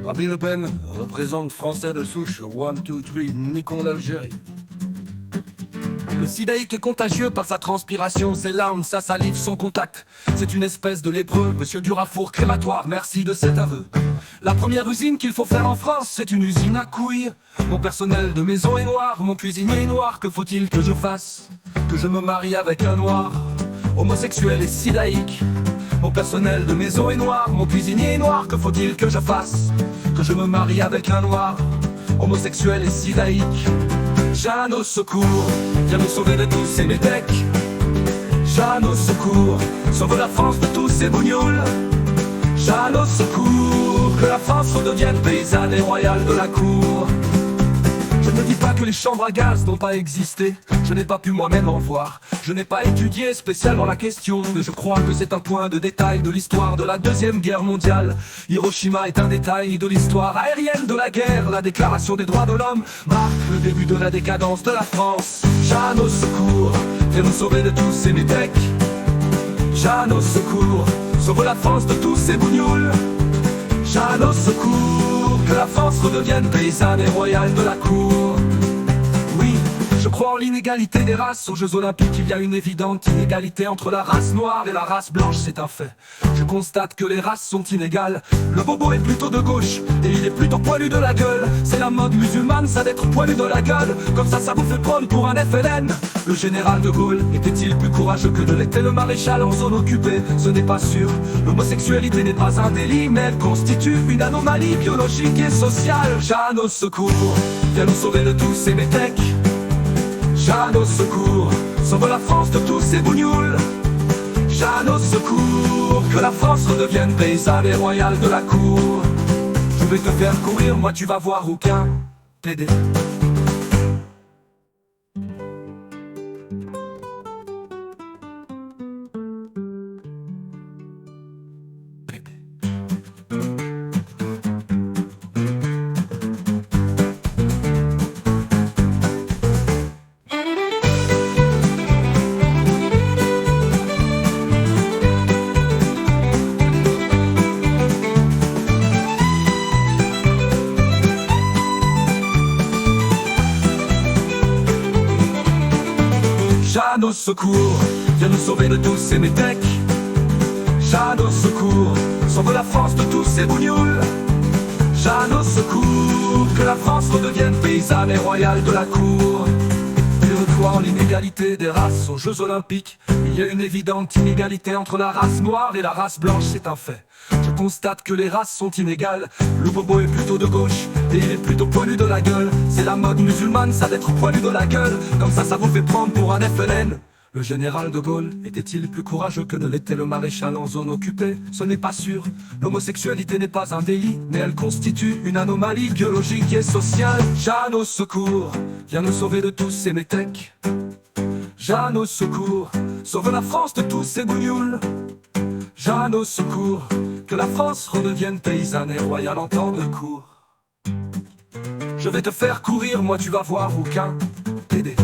Marine Le Pen représente français de souche. 1, 2, 3, niquons l'Algérie. Le sidaïque est contagieux par sa transpiration, ses larmes, sa salive, son contact. C'est une espèce de lépreux, monsieur Durafour crématoire, merci de cet aveu. La première usine qu'il faut faire en France, c'est une usine à couilles. Mon personnel de maison est noir, mon cuisinier est noir, que faut-il que je fasse? Que je me marie avec un noir, homosexuel et sidaïque. Mon personnel de maison est noir, mon cuisinier est noir, que faut-il que je fasse? Que je me marie avec un noir, homosexuel et sidaïque. Jeanne au secours, viens nous sauver de tous ces métèques. Jeanne au secours, sauve la France de tous ces bougnoules. Jeanne au secours, que la France redevienne paysanne et royale de la cour. Je ne dis pas que les chambres à gaz n'ont pas existé, je n'ai pas pu moi-même en voir. Je n'ai pas étudié spécialement la question, mais je crois que c'est un point de détail de l'histoire de la Deuxième Guerre mondiale. Hiroshima est un détail de l'histoire aérienne de la guerre. La déclaration des droits de l'homme marque le début de la décadence de la France. Jeanne au secours, viens nous sauver de tous ces métèques. Jeanne au secours, sauve la France de tous ces bougnoules. Jeanne au secours, que la France redevienne paysanne et royale de la cour. Oui, je crois en l'inégalité des races. Aux Jeux Olympiques, il y a une évidente inégalité entre la race noire et la race blanche, c'est un fait. Je constate que les races sont inégales. Le bobo est plutôt de gauche et il est plutôt poilu de la gueule. C'est la mode musulmane, ça d'être poilu de la gueule. Comme ça vous fait prendre pour un FLN. Le général de Gaulle était-il plus courageux que ne l'était le maréchal en zone occupée? Ce n'est pas sûr. L'homosexualité n'est pas un délit, mais elle constitue une anomalie biologique et sociale. Jeanne au secours, viens nous sauver de tous ces métèques. Jeanne au secours, sauve la France de tous ces bougnoules. Jeanne au secours, que la France redevienne paysanne et royale de la cour. Je vais te faire courir, moi tu vas voir aucun PD. Jeanne au secours, viens nous sauver de tous ces métèques. Jeanne au secours, sauve la France de tous ces bougnoules. Jeanne au secours, que la France redevienne paysanne et royale de la cour. Je crois en l'inégalité des races aux Jeux Olympiques. Il y a une évidente inégalité entre la race noire et la race blanche, c'est un fait. Je constate que les races sont inégales. Le bobo est plutôt de gauche et il est plutôt poilu de la gueule. C'est la mode musulmane, ça d'être poilu de la gueule. Comme ça vous fait prendre pour un FLN. Le général de Gaulle était-il plus courageux que ne l'était le maréchal en zone occupée? Ce n'est pas sûr. L'homosexualité n'est pas un délit, mais elle constitue une anomalie biologique et sociale. Jeanne au secours, viens nous sauver de tous ces métèques. Jeanne au secours, sauve la France de tous ces bougnoules. Jeanne au secours, que la France redevienne paysanne et royale en temps de cour. Je vais te faire courir, moi tu vas voir aucun PD.